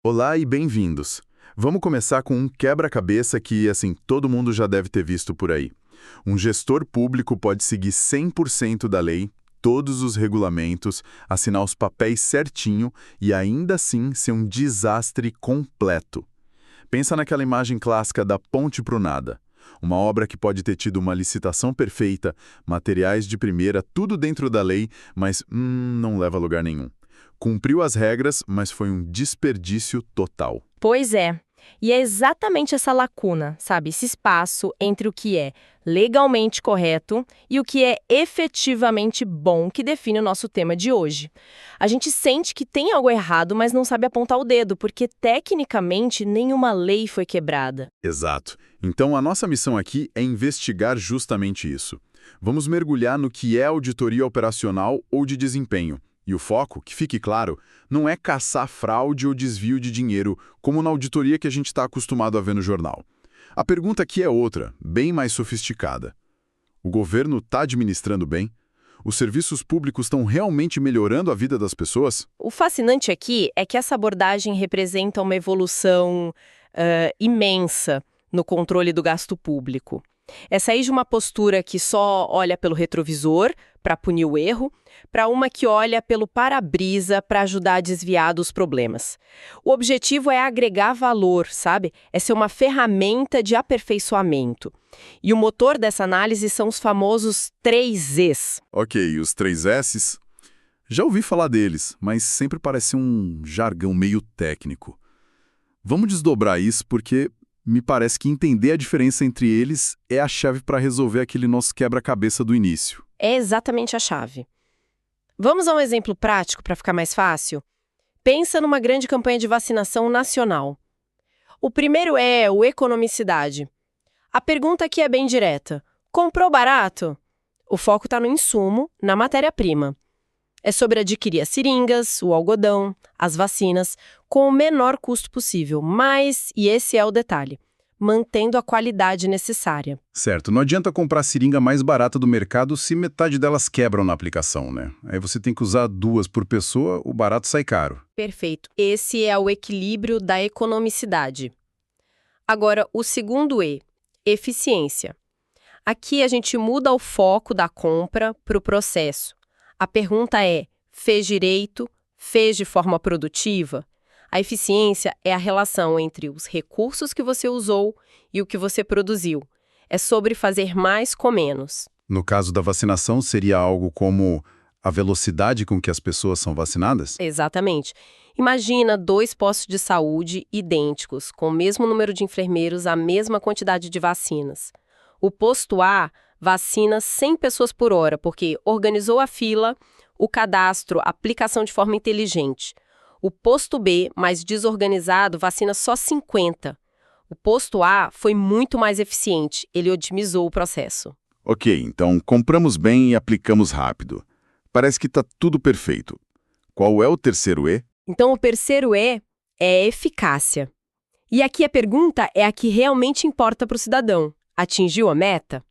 Olá e bem-vindos. Vamos começar com um quebra-cabeça que, todo mundo já deve ter visto por aí. Um gestor público pode seguir 100% da lei, todos os regulamentos, assinar os papéis certinho e ainda assim ser um desastre completo. Pensa naquela imagem clássica da ponte pro nada. Uma obra que pode ter tido uma licitação perfeita, materiais de primeira, tudo dentro da lei, mas não leva a lugar nenhum. Cumpriu as regras, mas foi um desperdício total. Pois é. E é exatamente essa lacuna, sabe? Esse espaço entre o que é legalmente correto e o que é efetivamente bom que define o nosso tema de hoje. A gente sente que tem algo errado, mas não sabe apontar o dedo, porque tecnicamente nenhuma lei foi quebrada. Exato. Então a nossa missão aqui é investigar justamente isso. Vamos mergulhar no que é auditoria operacional ou de desempenho. E o foco, que fique claro, não é caçar fraude ou desvio de dinheiro, como na auditoria que a gente está acostumado a ver no jornal. A pergunta aqui é outra, bem mais sofisticada. O governo está administrando bem? Os serviços públicos estão realmente melhorando a vida das pessoas? O fascinante aqui é que essa abordagem representa uma evolução imensa no controle do gasto público. É sair de uma postura que só olha pelo retrovisor para punir o erro, para uma que olha pelo para-brisa para ajudar a desviar dos problemas. O objetivo é agregar valor, sabe? É ser uma ferramenta de aperfeiçoamento. E o motor dessa análise são os famosos 3Es. Ok, os 3Ss? Já ouvi falar deles, mas sempre parece um jargão meio técnico. Vamos desdobrar isso porque me parece que entender a diferença entre eles é a chave para resolver aquele nosso quebra-cabeça do início. É exatamente a chave. Vamos a um exemplo prático para ficar mais fácil? Pensa numa grande campanha de vacinação nacional. O primeiro é o economicidade. A pergunta aqui é bem direta. Comprou barato? O foco está no insumo, na matéria-prima. É sobre adquirir as seringas, o algodão, as vacinas, com o menor custo possível, mas, e esse é o detalhe, mantendo a qualidade necessária. Certo, não adianta comprar a seringa mais barata do mercado se metade delas quebram na aplicação, né? Aí você tem que usar 2 por pessoa, o barato sai caro. Perfeito. Esse é o equilíbrio da economicidade. Agora, o segundo E, eficiência. Aqui a gente muda o foco da compra para o processo. A pergunta é, fez direito? Fez de forma produtiva? A eficiência é a relação entre os recursos que você usou e o que você produziu. É sobre fazer mais com menos. No caso da vacinação, seria algo como a velocidade com que as pessoas são vacinadas? Exatamente. Imagina 2 postos de saúde idênticos, com o mesmo número de enfermeiros, a mesma quantidade de vacinas. O posto A vacina 100 pessoas por hora, porque organizou a fila, o cadastro, a aplicação de forma inteligente. O posto B, mais desorganizado, vacina só 50. O posto A foi muito mais eficiente, ele otimizou o processo. Ok, então compramos bem e aplicamos rápido. Parece que está tudo perfeito. Qual é o terceiro E? Então, o terceiro E é eficácia. E aqui a pergunta é a que realmente importa para o cidadão. Atingiu a meta?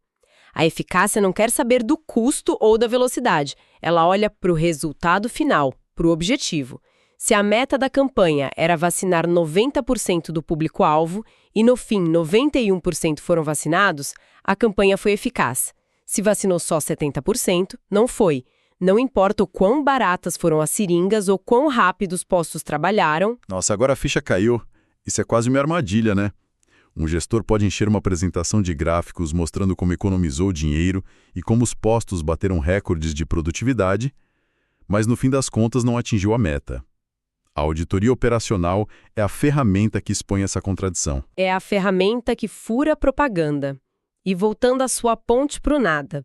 A eficácia não quer saber do custo ou da velocidade. Ela olha para o resultado final, para o objetivo. Se a meta da campanha era vacinar 90% do público-alvo e, no fim, 91% foram vacinados, a campanha foi eficaz. Se vacinou só 70%, não foi. Não importa o quão baratas foram as seringas ou quão rápido os postos trabalharam. Nossa, agora a ficha caiu. Isso é quase uma armadilha, né? Um gestor pode encher uma apresentação de gráficos mostrando como economizou dinheiro e como os postos bateram recordes de produtividade, mas no fim das contas não atingiu a meta. A auditoria operacional é a ferramenta que expõe essa contradição. É a ferramenta que fura a propaganda. E voltando à sua ponte pro nada.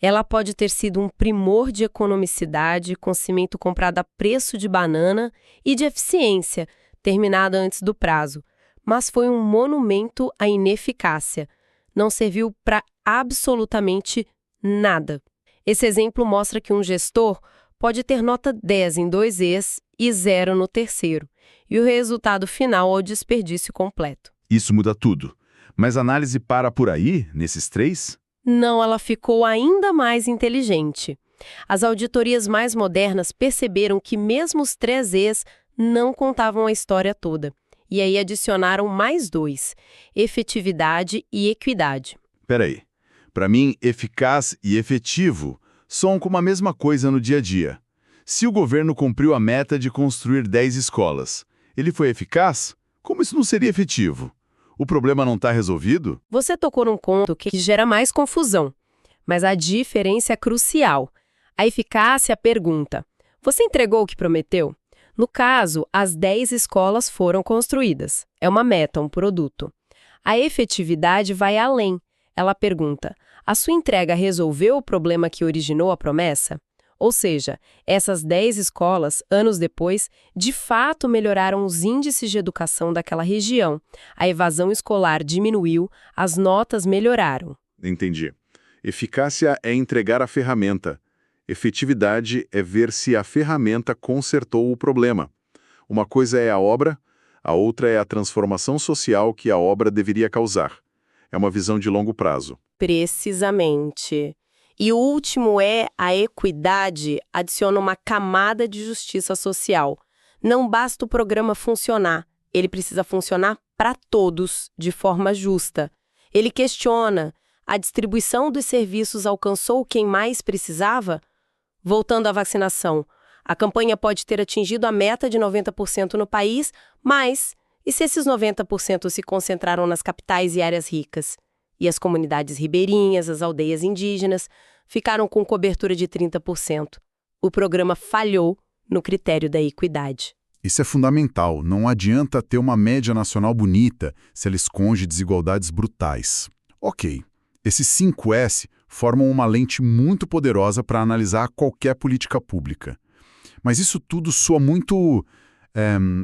Ela pode ter sido um primor de economicidade com cimento comprado a preço de banana e de eficiência, terminada antes do prazo. Mas foi um monumento à ineficácia. Não serviu para absolutamente nada. Esse exemplo mostra que um gestor pode ter nota 10 em 2 Es e 0 no terceiro. E o resultado final é o desperdício completo. Isso muda tudo. Mas a análise para por aí, nesses 3? Não, ela ficou ainda mais inteligente. As auditorias mais modernas perceberam que mesmo os 3 Es não contavam a história toda. E aí adicionaram mais 2, efetividade e equidade. Peraí. Para mim, eficaz e efetivo soam como a mesma coisa no dia a dia. Se o governo cumpriu a meta de construir 10 escolas, ele foi eficaz? Como isso não seria efetivo? O problema não está resolvido? Você tocou num ponto que gera mais confusão, mas a diferença é crucial. A eficácia pergunta: você entregou o que prometeu? No caso, as 10 escolas foram construídas. É uma meta, um produto. A efetividade vai além. Ela pergunta: a sua entrega resolveu o problema que originou a promessa? Ou seja, essas 10 escolas, anos depois, de fato melhoraram os índices de educação daquela região. A evasão escolar diminuiu, as notas melhoraram. Entendi. Eficácia é entregar a ferramenta. Efetividade é ver se a ferramenta consertou o problema. Uma coisa é a obra, a outra é a transformação social que a obra deveria causar. É uma visão de longo prazo. Precisamente. E o último é a equidade, adiciona uma camada de justiça social. Não basta o programa funcionar, ele precisa funcionar para todos, de forma justa. Ele questiona: a distribuição dos serviços alcançou quem mais precisava? Voltando à vacinação, a campanha pode ter atingido a meta de 90% no país, mas e se esses 90% se concentraram nas capitais e áreas ricas? E as comunidades ribeirinhas, as aldeias indígenas, ficaram com cobertura de 30%. O programa falhou no critério da equidade. Isso é fundamental. Não adianta ter uma média nacional bonita se ela esconde desigualdades brutais. Ok, esses 5S formam uma lente muito poderosa para analisar qualquer política pública. Mas isso tudo soa muito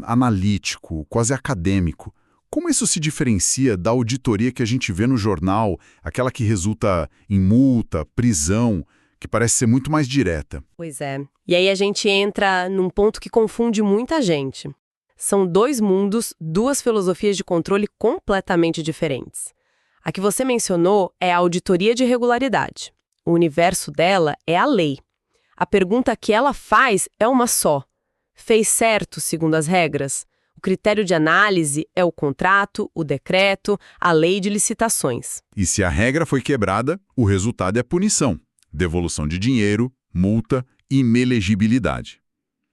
analítico, quase acadêmico. Como isso se diferencia da auditoria que a gente vê no jornal, aquela que resulta em multa, prisão, que parece ser muito mais direta? Pois é. E aí a gente entra num ponto que confunde muita gente. São 2 mundos, 2 filosofias de controle completamente diferentes. A que você mencionou é a auditoria de regularidade. O universo dela é a lei. A pergunta que ela faz é uma só: fez certo segundo as regras? O critério de análise é o contrato, o decreto, a lei de licitações. E se a regra foi quebrada, o resultado é punição, devolução de dinheiro, multa e inelegibilidade.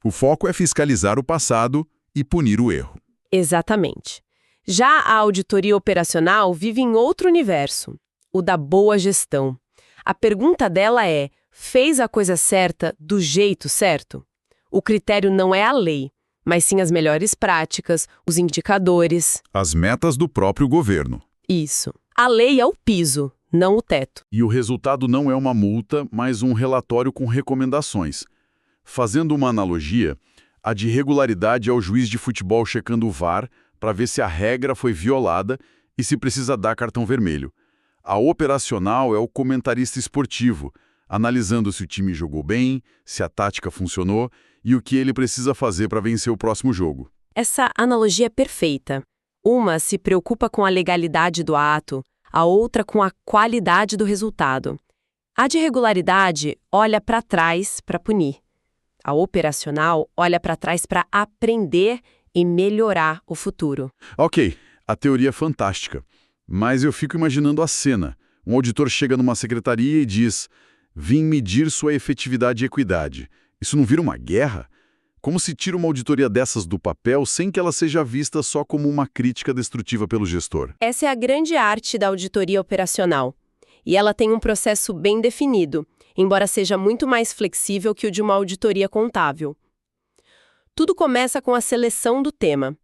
O foco é fiscalizar o passado e punir o erro. Exatamente. Já a auditoria operacional vive em outro universo, o da boa gestão. A pergunta dela é: fez a coisa certa do jeito certo? O critério não é a lei, mas sim as melhores práticas, os indicadores. As metas do próprio governo. Isso. A lei é o piso, não o teto. E o resultado não é uma multa, mas um relatório com recomendações. Fazendo uma analogia, a de regularidade é o juiz de futebol checando o VAR para ver se a regra foi violada e se precisa dar cartão vermelho. A operacional é o comentarista esportivo, analisando se o time jogou bem, se a tática funcionou e o que ele precisa fazer para vencer o próximo jogo. Essa analogia é perfeita. Uma se preocupa com a legalidade do ato, a outra com a qualidade do resultado. A de regularidade olha para trás para punir. A operacional olha para trás para aprender e melhorar o futuro. Ok, a teoria é fantástica, mas eu fico imaginando a cena. Um auditor chega numa secretaria e diz: vim medir sua efetividade e equidade. Isso não vira uma guerra? Como se tira uma auditoria dessas do papel sem que ela seja vista só como uma crítica destrutiva pelo gestor? Essa é a grande arte da auditoria operacional. E ela tem um processo bem definido, embora seja muito mais flexível que o de uma auditoria contábil. Tudo começa com a seleção do tema.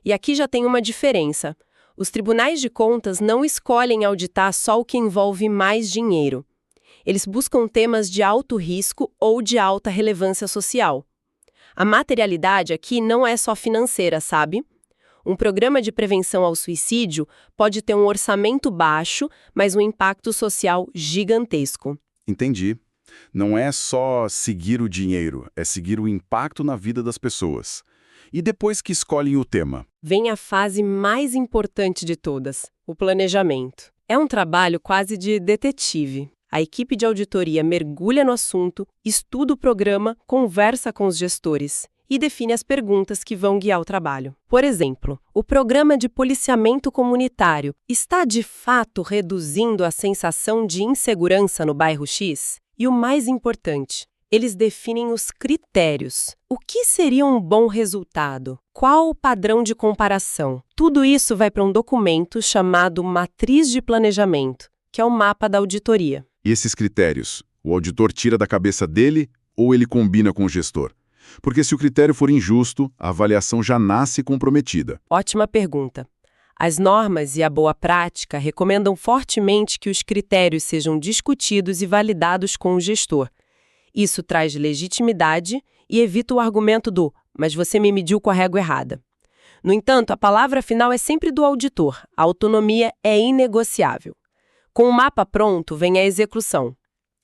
E aqui já tem uma diferença. Os tribunais de contas não escolhem auditar só o que envolve mais dinheiro. Eles buscam temas de alto risco ou de alta relevância social. A materialidade aqui não é só financeira, sabe? Um programa de prevenção ao suicídio pode ter um orçamento baixo, mas um impacto social gigantesco. Entendi. Não é só seguir o dinheiro, é seguir o impacto na vida das pessoas. E depois que escolhem o tema? Vem a fase mais importante de todas, o planejamento. É um trabalho quase de detetive. A equipe de auditoria mergulha no assunto, estuda o programa, conversa com os gestores e define as perguntas que vão guiar o trabalho. Por exemplo, o programa de policiamento comunitário está de fato reduzindo a sensação de insegurança no bairro X? E o mais importante, eles definem os critérios. O que seria um bom resultado? Qual o padrão de comparação? Tudo isso vai para um documento chamado Matriz de Planejamento, que é o mapa da auditoria. E esses critérios, o auditor tira da cabeça dele ou ele combina com o gestor? Porque se o critério for injusto, a avaliação já nasce comprometida. Ótima pergunta. As normas e a boa prática recomendam fortemente que os critérios sejam discutidos e validados com o gestor. Isso traz legitimidade e evita o argumento do "mas você me mediu com a régua errada". No entanto, a palavra final é sempre do auditor. A autonomia é inegociável. Com o mapa pronto, vem a execução.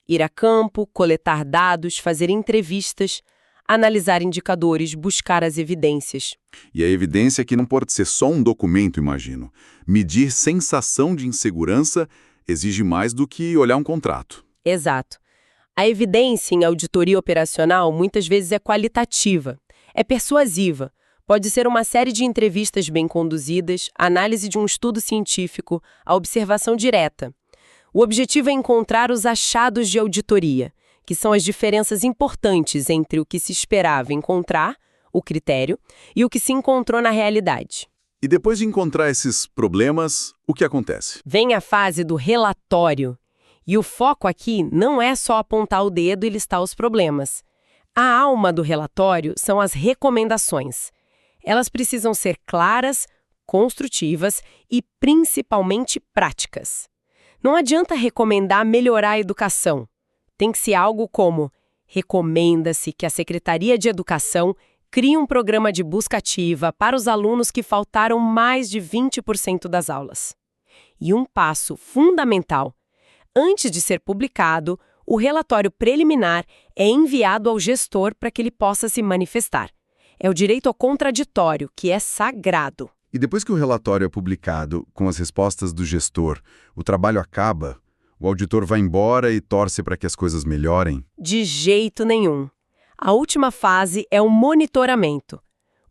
Ir a campo, coletar dados, fazer entrevistas, analisar indicadores, buscar as evidências. E a evidência aqui não pode ser só um documento, imagino. Medir sensação de insegurança exige mais do que olhar um contrato. Exato. A evidência em auditoria operacional muitas vezes é qualitativa, é persuasiva. Pode ser uma série de entrevistas bem conduzidas, análise de um estudo científico, a observação direta. O objetivo é encontrar os achados de auditoria, que são as diferenças importantes entre o que se esperava encontrar, o critério, e o que se encontrou na realidade. E depois de encontrar esses problemas, o que acontece? Vem a fase do relatório. E o foco aqui não é só apontar o dedo e listar os problemas. A alma do relatório são as recomendações. Elas precisam ser claras, construtivas e principalmente práticas. Não adianta recomendar melhorar a educação. Tem que ser algo como: recomenda-se que a Secretaria de Educação crie um programa de busca ativa para os alunos que faltaram mais de 20% das aulas. E um passo fundamental: antes de ser publicado, o relatório preliminar é enviado ao gestor para que ele possa se manifestar. É o direito ao contraditório, que é sagrado. E depois que o relatório é publicado, com as respostas do gestor, o trabalho acaba? O auditor vai embora e torce para que as coisas melhorem? De jeito nenhum. A última fase é o monitoramento.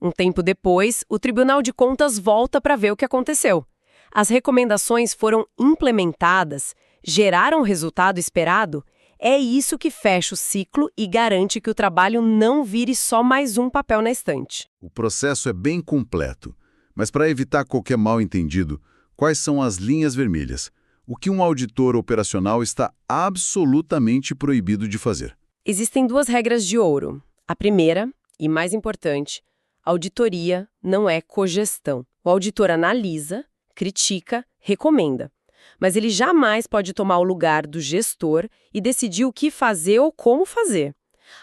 Um tempo depois, o Tribunal de Contas volta para ver o que aconteceu. As recomendações foram implementadas, geraram o resultado esperado? É isso que fecha o ciclo e garante que o trabalho não vire só mais um papel na estante. O processo é bem completo, mas para evitar qualquer mal-entendido, quais são as linhas vermelhas? O que um auditor operacional está absolutamente proibido de fazer? Existem duas regras de ouro. A primeira, e mais importante, auditoria não é cogestão. O auditor analisa, critica, recomenda. Mas ele jamais pode tomar o lugar do gestor e decidir o que fazer ou como fazer.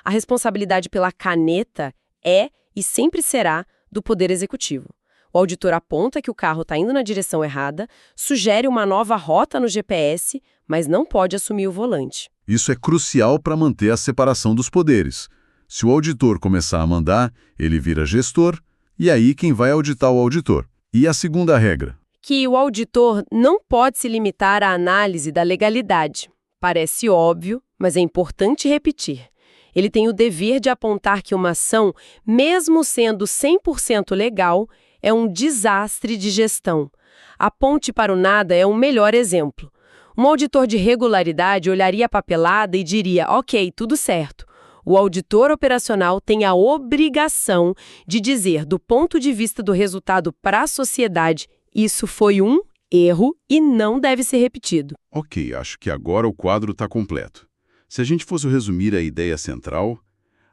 A responsabilidade pela caneta é e sempre será do Poder Executivo. O auditor aponta que o carro está indo na direção errada, sugere uma nova rota no GPS, mas não pode assumir o volante. Isso é crucial para manter a separação dos poderes. Se o auditor começar a mandar, ele vira gestor, e aí quem vai auditar o auditor? E a segunda regra? Que o auditor não pode se limitar à análise da legalidade. Parece óbvio, mas é importante repetir. Ele tem o dever de apontar que uma ação, mesmo sendo 100% legal, é um desastre de gestão. A ponte para o nada é um melhor exemplo. Um auditor de regularidade olharia a papelada e diria: ok, tudo certo. O auditor operacional tem a obrigação de dizer, do ponto de vista do resultado para a sociedade, isso foi um erro e não deve ser repetido. Ok, acho que agora o quadro está completo. Se a gente fosse resumir a ideia central,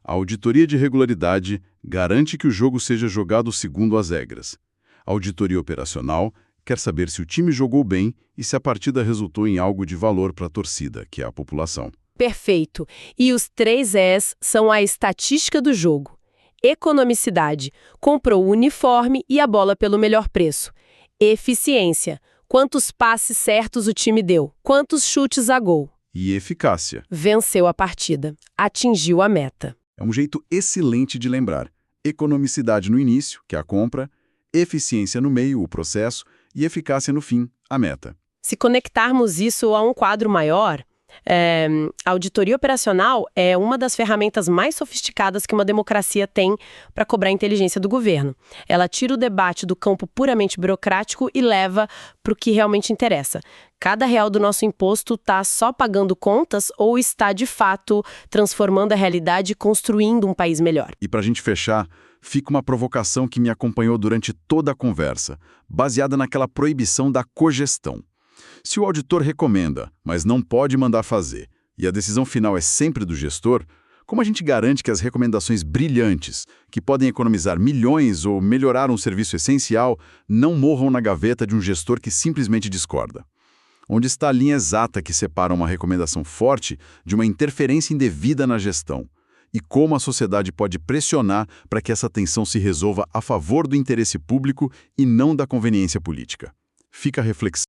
a auditoria de regularidade garante que o jogo seja jogado segundo as regras. A auditoria operacional quer saber se o time jogou bem e se a partida resultou em algo de valor para a torcida, que é a população. Perfeito. E os 3 Es são a estatística do jogo. Economicidade. Comprou o uniforme e a bola pelo melhor preço. Eficiência. Quantos passes certos o time deu? Quantos chutes a gol? E eficácia. Venceu a partida. Atingiu a meta. É um jeito excelente de lembrar. Economicidade no início, que é a compra, eficiência no meio, o processo, e eficácia no fim, a meta. Se conectarmos isso a um quadro maior, A auditoria operacional é uma das ferramentas mais sofisticadas que uma democracia tem para cobrar a inteligência do governo. Ela tira o debate do campo puramente burocrático e leva para o que realmente interessa. Cada real do nosso imposto está só pagando contas ou está, de fato, transformando a realidade e construindo um país melhor? E para a gente fechar, fica uma provocação que me acompanhou durante toda a conversa, baseada naquela proibição da cogestão. Se o auditor recomenda, mas não pode mandar fazer, e a decisão final é sempre do gestor, como a gente garante que as recomendações brilhantes, que podem economizar milhões ou melhorar um serviço essencial, não morram na gaveta de um gestor que simplesmente discorda? Onde está a linha exata que separa uma recomendação forte de uma interferência indevida na gestão? E como a sociedade pode pressionar para que essa tensão se resolva a favor do interesse público e não da conveniência política? Fica a reflexão.